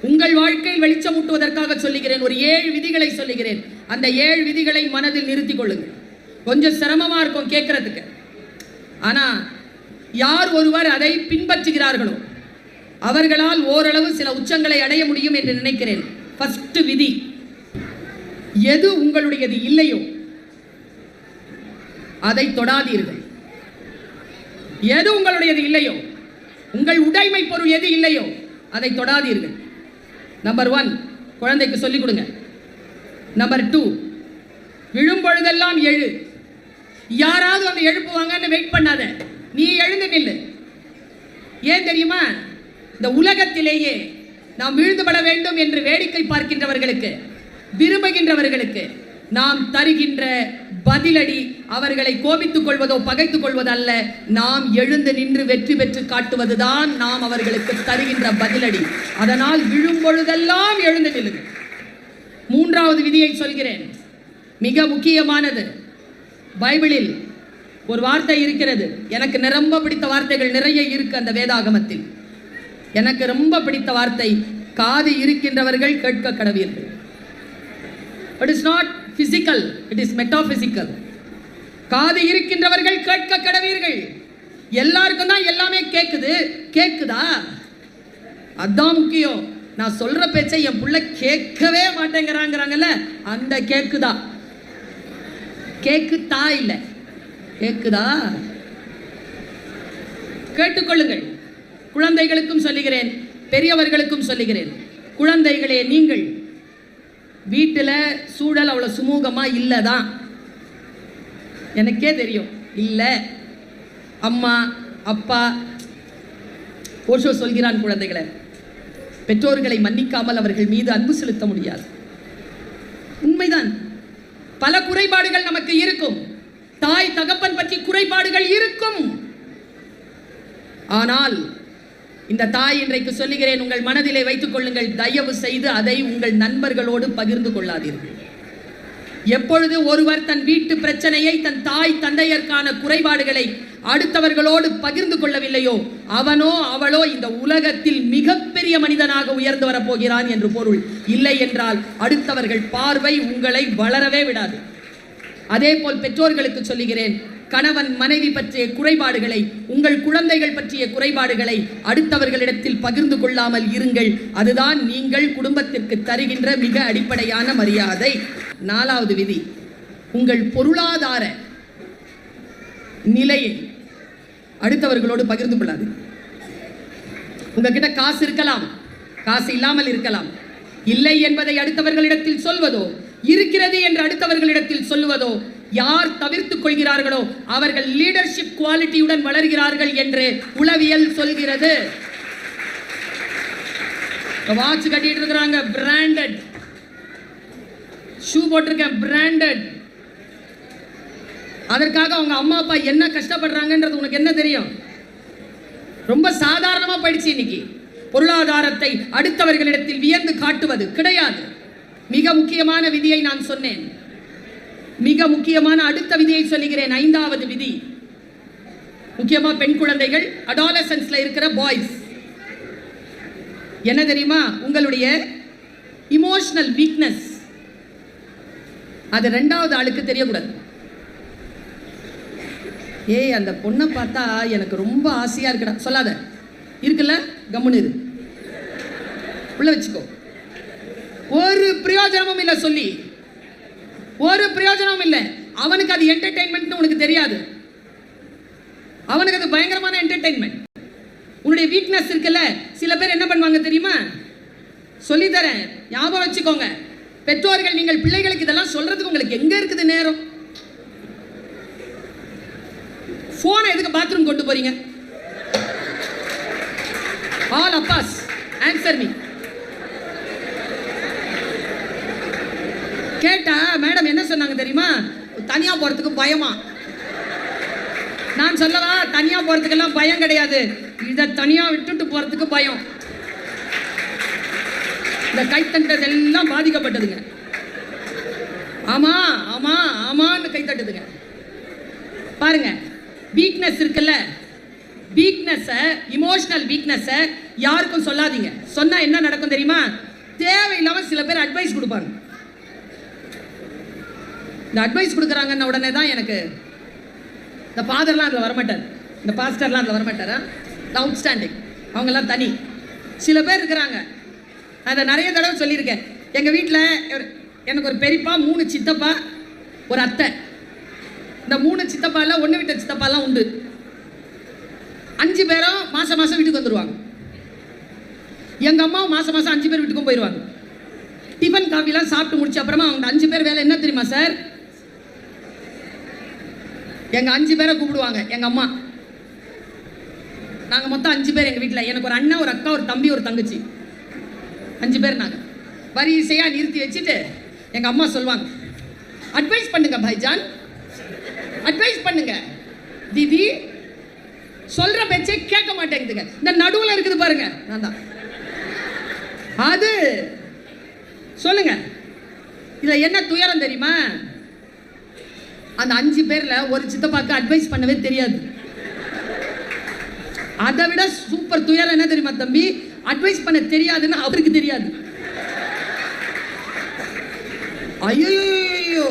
உங்கள் வாழ்க்கையில் வெளிச்சமூட்டுவதற்காக சொல்லுகிறேன். ஒரு 7 விதிகளை சொல்லுகிறேன். அந்த 7 விதிகளை மனதில் நிறுத்திக் கொள்ளுங்கள். கொஞ்சம் சிரமமா இருக்கும் கேட்கறதுக்கு. ஆனா யார் ஒருவர் அதை பின்பற்றுகிறார்களோ அவர்களால் ஓரளவு சில உச்சங்களை அடைய முடியும் என்று நினைக்கிறேன். ஃபர்ஸ்ட் விதி, எது உங்களுடையது இல்லையோ அதை தொடாதீர்கள். எது உங்களுடையது இல்லையோ, உங்கள் உடைமை பொருள் எது இல்லையோ அதை தொடாதீர்கள். நம்பர் 1, குழந்தைக்கு சொல்லிக் கொடுங்க. நம்பர் 2, விழும் பொழுதெல்லாம் எழு. யாராவது வந்து எழுப்புவாங்கன்னு வெயிட் பண்ணாத, நீ எழுந்து நில்லு. ஏன் தெரியுமா? இந்த உலகத்திலேயே நாம் விழுந்துபட வேண்டும் என்று வேடிக்கை பார்க்கின்றவர்களுக்கு, விரும்புகின்றவர்களுக்கு நாம் தருகின்ற பதிலடி அவர்களை கோபித்துக் கொள்வதோ பகைத்துக் கொள்வது அல்ல. நாம் எழுந்து நின்று வெற்றி பெற்று காட்டுவதுதான் நாம் அவர்களுக்கு தருகின்ற பதிலடி. அதனால் விழும் பொழுதெல்லாம் எழுந்து நில்லுங்கள். 3வது விதியை சொல்கிறேன், மிக முக்கியமானது. பைபிளில் ஒரு வார்த்தை இருக்கிறது, எனக்கு ரொம்ப பிடித்த வார்த்தைகள் நிறைய இருக்கு அந்த வேதாகமத்தில். எனக்கு ரொம்ப பிடித்த வார்த்தை, காது இருக்கின்றவர்கள் கேட்க கடவீர்கள். It is not physical, it is metaphysical. காது இருக்கின்றவர்கள் கேட்க கடவீர்கள். எல்லாருக்கும் தான் எல்லாமே கேக்குதா? அதான் முக்கியம். நான் சொல்ற பேச்சை என் புள்ள கேட்கவே மாட்டேங்கிறாங்கல்ல, அந்த கேக்குதா இல்ல, கேக்குதா? கேட்டுக்கொள்ளுங்கள். குழந்தைகளுக்கும் சொல்லுகிறேன், பெரியவர்களுக்கும் சொல்லுகிறேன். குழந்தைகளே, நீங்கள் வீட்டில் சூழல் அவ்வளோ சுமூகமா இல்லைதான், எனக்கே தெரியும். இல்லை, அம்மா அப்பா ஓஷோ சொல்கிறான், குழந்தைகளை பெற்றோர்களை மன்னிக்காமல் அவர்கள் மீது அன்பு செலுத்த முடியாது. உண்மைதான், பல குறைபாடுகள் நமக்கு இருக்கும். தாய் தகப்பன் பற்றி குறைபாடுகள் இருக்கும். ஆனால் இந்த தாய் இன்றைக்கு சொல்லுகிறேன், உங்கள் மனதிலே வைத்துக் கொள்ளுங்கள், தயவு செய்து அதை உங்கள் நண்பர்களோடு பகிர்ந்து கொள்ளாதீர்கள். எப்பொழுது ஒருவர் தன் வீட்டு பிரச்சனையை, தன் தாய் தந்தையர்க்கான குறைபாடுகளை அடுத்தவர்களோடு பகிர்ந்து கொள்ளவில்லையோ அவனோ அவளோ இந்த உலகத்தில் மிகப்பெரிய மனிதனாக உயர்ந்து வரப்போகிறான் என்று பொருள். இல்லை என்றால் அடுத்தவர்கள் பார்வை உங்களை வளரவே விடாது. அதே போல் பெற்றோர்களுக்கு சொல்லுகிறேன், கணவன் மனைவி பற்றிய குறைபாடுகளை, உங்கள் குழந்தைகள் பற்றிய குறைபாடுகளை அடுத்தவர்களிடத்தில் பகிர்ந்து கொள்ளாமல் இருங்கள். அதுதான் நீங்கள் குடும்பத்திற்கு தருகின்ற மிக அடிப்படையான மரியாதை. 4வது விதி, உங்கள் பொருளாதார நிலையை அடுத்தவர்களோடு பகிர்ந்து கொள்ளாது. உங்ககிட்ட காசு இருக்கலாம், காசு இல்லாமல் இருக்கலாம். இல்லை என்பதை அடுத்தவர்களிடத்தில் சொல்வதோ, இருக்கிறது என்று அடுத்தவர்களிடத்தில் சொல்லுவதோ யார் தவிர்த்துக் கொள்கிறார்களோ அவர்கள் லீடர்ஷிப் குவாலிட்டியுடன் வளர்கிறார்கள் என்று உளவியல் சொல்கிறது. வாட்ச் கட்டிட்டு இருக்கிறாங்க, பிராண்டட். ஷூ போட்டிருக்கேன், பிராண்டட். அதற்காக அவங்க அம்மா அப்பா என்ன கஷ்டப்படுறாங்கன்றது உனக்கு என்ன தெரியும்? ரொம்ப சாதாரணமா போயிடுச்சு இன்னைக்கு. பொருளாதாரத்தை அடுத்தவர்களிடத்தில் வியந்து காட்டுவது கிடையாது. மிக முக்கியமான விதியை நான் சொன்னேன். மிக முக்கியமான அடுத்த விதியை சொல்லுகிறேன். 5வது விதி, முக்கியமா பெண் குழந்தைகள், அடாலசன்ஸ்ல இருக்கிற பாய்ஸ், என்ன தெரியுமா? உங்களுடைய இமோஷனல் வீக்னஸ் அது 2வது ஆளுக்கு தெரியக்கூடாது. ஏய், அந்த பொண்ணை பார்த்தா எனக்கு ரொம்ப ஆசையா இருக்குடா சொல்லாத. இருக்குல்ல, கம்முன்னு இரு, உள்ள வச்சுக்கோ. ஒரு பிரயோஜனமும் இல்லை சொல்லி, ஒரு பிரயோஜனமும் இல்லை. அவனுக்கு அது என்டர்டெயின்மெண்ட் உனக்கு தெரியாது. அவனுக்கு அது பயங்கரமான என்டர்டெயின்மெண்ட். உன்னுடைய வீக்னஸ் இருக்குல்ல, சில பேர் என்ன பண்ணுவாங்க தெரியுமா? சொல்லித்தரேன், ஞாபகம் வச்சுக்கோங்க. பெற்றோர்கள், நீங்கள் பிள்ளைகளுக்கு இதெல்லாம் சொல்றதுக்கு உங்களுக்கு எங்க இருக்குது நேரம்? போனை எதுக்கு பாத்ரூம் கொண்டு போறீங்க? All Abbas answer me. கேட்டா மேடம் என்ன சொன்னாங்க தெரியுமா? தனியா போறதுக்கு பயமா. நான் சொல்லவா, தனியா போறதுக்கெல்லாம் பயம் கிடையாது, இதை தனியா விட்டுட்டு போறதுக்கு பயம். இந்த கைத்தட்டது எல்லாம் பாதிக்கப்பட்டதுங்க. ஆமா ஆமா ஆமான்னு கைத்தட்டுதுங்க. பாருங்க, வீக்னஸ் இருக்குல்ல, வீக்னஸ், இமோஷனல் வீக்னஸ் யாருக்கும் சொல்லாதீங்க. சொன்னா என்ன நடக்கும் தெரியுமா? தேவையில்லாம சில பேர் அட்வைஸ் கொடுப்பாங்க. இந்த அட்வைஸ் கொடுக்குறாங்கன்ன உடனே தான் எனக்கு இந்த ஃபாதர்லாம் அதில் வரமாட்டார், இந்த பாஸ்டர்லாம் அதில் வரமாட்டாரா, அவுட்ஸ்டாண்டிங், அவங்கெல்லாம் தனி. சில பேர் இருக்கிறாங்க, அதை நிறைய தடவை சொல்லியிருக்கேன். எங்கள் வீட்டில் எனக்கு ஒரு பெரியப்பா, 3 சித்தப்பா, ஒரு அத்தை. இந்த 3 சித்தப்பாலாம் ஒன்று விட்ட சித்தப்பாலாம் உண்டு. 5 பேரும் மாதம் மாதம் வீட்டுக்கு வந்துடுவாங்க. எங்கள் அம்மாவும் மாதம் மாதம் 5 பேர் வீட்டுக்கும் போயிடுவாங்க. டிஃபன் காஃபிலாம் சாப்பிட்டு முடிச்ச அப்புறமா அவங்க 5 பேர் வேலை என்ன தெரியுமா சார்? எங்கள் 5 பேரை கூப்பிடுவாங்க எங்கள் அம்மா. நாங்கள் மொத்தம் 5 பேர் எங்கள் வீட்டில். எனக்கு ஒரு அண்ணன், ஒரு அக்கா, ஒரு தம்பி, ஒரு தங்கச்சி, 5 பேர். நாங்கள் வரிசையாக நிறுத்தி வச்சுட்டு எங்கள் அம்மா சொல்லுவாங்க, அட்வைஸ் பண்ணுங்க பாய்ஜான், அட்வைஸ் பண்ணுங்க. தீதி சொல்ற பேச்சே கேட்க மாட்டேங்குதுங்க. இந்த நடுவில் இருக்குது பாருங்க, நான் தான் அது. சொல்லுங்க, இதுல என்ன துயரம் தெரியுமா? அந்த 5 பேர்ல ஒரு சித்தப்பாக்கு அட்வைஸ் பண்ணவே தெரியாது. அதை விட சூப்பர் துயரம் என்ன தெரியுமா தம்பி? அட்வைஸ் பண்ண தெரியாதுன்னு அவருக்கு தெரியாது. ஐயோ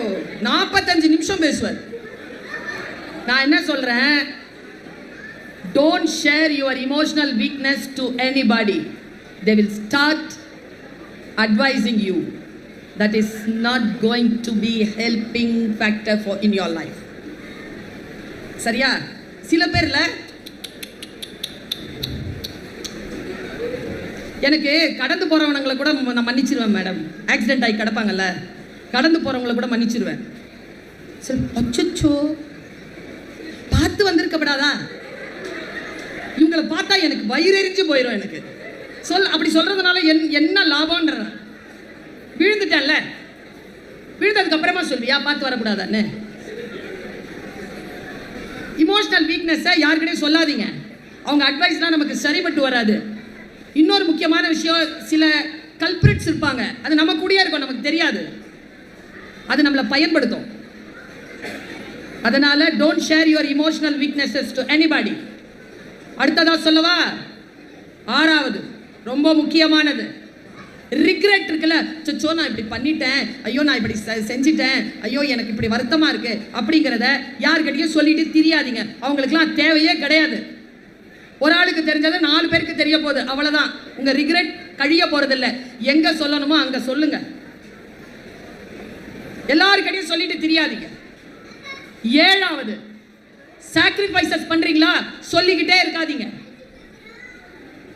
45 நிமிஷம் பேசுவார். நான் என்ன சொல்றேன்? Don't share your emotional weakness to anybody. They will start advising you. That is not going to be helping factor for in your life. சரியா? சில பேர்ல எனக்கு கடந்து போறவங்களை கூட நான் மன்னிச்சிருவேன் மேடம். ஆக்சிடென்ட் ஆகி கிடப்பாங்கல்ல, கடந்து போறவங்களை கூட மன்னிச்சிருவேன். சரி, அச்சோ பார்த்து வந்திருக்கப்படாதா? இவங்களை பார்த்தா எனக்கு வயிறெறிஞ்சு போயிடும். எனக்கு அப்படி சொல்றதுனால என்ன லாபம்ன்ற? விழுந்துட்டேன்ல, விழுந்ததுக்கு அப்புறமா சொல்வியா பார்த்து வரக்கூடாதான்னு? இமோஷனல் வீக்னஸை யாருக்கிட்டையும் சொல்லாதீங்க. அவங்க அட்வைஸ்லாம் நமக்கு சரிபட்டு வராது. இன்னொரு முக்கியமான விஷயம், சில கல்பிரிட்ஸ் இருப்பாங்க, அது நம்ம கூடயே இருக்கும், நமக்கு தெரியாது, அது நம்மளை பயன்படுத்தும். அதனால don't share your emotional weaknesses to anybody. அடுத்ததா சொல்லவா? 6வது ரொம்ப முக்கியமானது, ரிக்ரெட் இருக்குல்ல. சோ நான் இப்படி பண்ணிட்டேன், ஐயோ நான் இப்படி செஞ்சிட்டேன், ஐயோ எனக்கு இப்படி வருத்தமா இருக்கு அப்படிங்கிறத யாருக்கிட்டையும் சொல்லிட்டு தெரியாதீங்க. அவங்களுக்குலாம் தேவையே கிடையாது. ஒரு ஆளுக்கு தெரிஞ்சது 4 பேருக்கு தெரிய போகுது, அவ்வளவுதான். உங்க ரிக்ரெட் கழிய போறதில்லை. எங்க சொல்லணுமோ அங்க சொல்லுங்க. எல்லாருக்கிட்டையும் சொல்லிட்டு தெரியாதீங்க. 7வது, சாக்ரிஃபைசஸ் பண்றீங்களா? சொல்லிக்கிட்டே இருக்காதீங்க.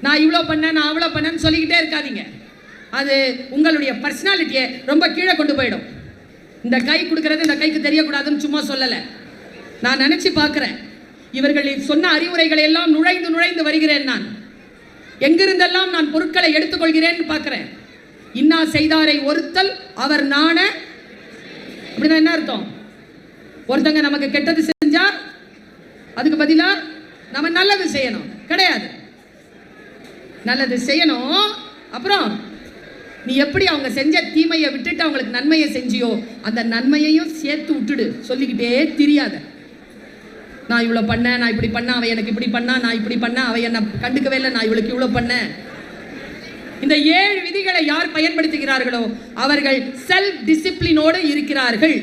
நான் இவ்வளோ பண்ணேன், நான் அவ்வளோ பண்ணேன்னு சொல்லிக்கிட்டே இருக்காதீங்க. அது உங்களுடைய பர்சனாலிட்டியை ரொம்ப கீழே கொண்டு போயிடும். இந்த கை கொடுக்கறது இந்த கைக்கு தெரியக்கூடாதுன்னு சும்மா சொல்லலை. நான் நினைச்சு பார்க்குறேன், இவர்கள் சொன்ன அறிவுரைகளை எல்லாம் நுழைந்து நுழைந்து வருகிறேன். நான் எங்கிருந்தெல்லாம் நான் பொருட்களை எடுத்துக்கொள்கிறேன்னு பார்க்குறேன். இன்னா செய்தாரை ஒருத்தல் அவர் நாண. அப்படின்னா என்ன அர்த்தம்? ஒருத்தங்க நமக்கு கெட்டது செஞ்சா அதுக்கு பதிலா நம்ம நல்லது செய்யணும் கிடையாது. நல்லது செய்யணும். அப்புறம் நீ எப்படி அவங்க செஞ்ச தீமையை விட்டுட்டு அவங்களுக்கு நன்மையை செஞ்சியோ அந்த நன்மையையும் சேர்த்து விட்டுடு. சொல்லிக்கிட்டே தெரியாத, நான் இவ்வளோ பண்ணேன், நான் இப்படி பண்ணேன், அவன் எனக்கு இப்படி பண்ணா, நான் இப்படி பண்ணேன், அவன் என்னை கண்டுக்கவே இல்லை, நான் இவளுக்கு இவ்வளோ பண்ணேன். இந்த 7 விதிகளை யார் பயன்படுத்துகிறார்களோ அவர்கள் செல்ஃப் டிசிப்ளினோடு இருக்கிறார்கள்.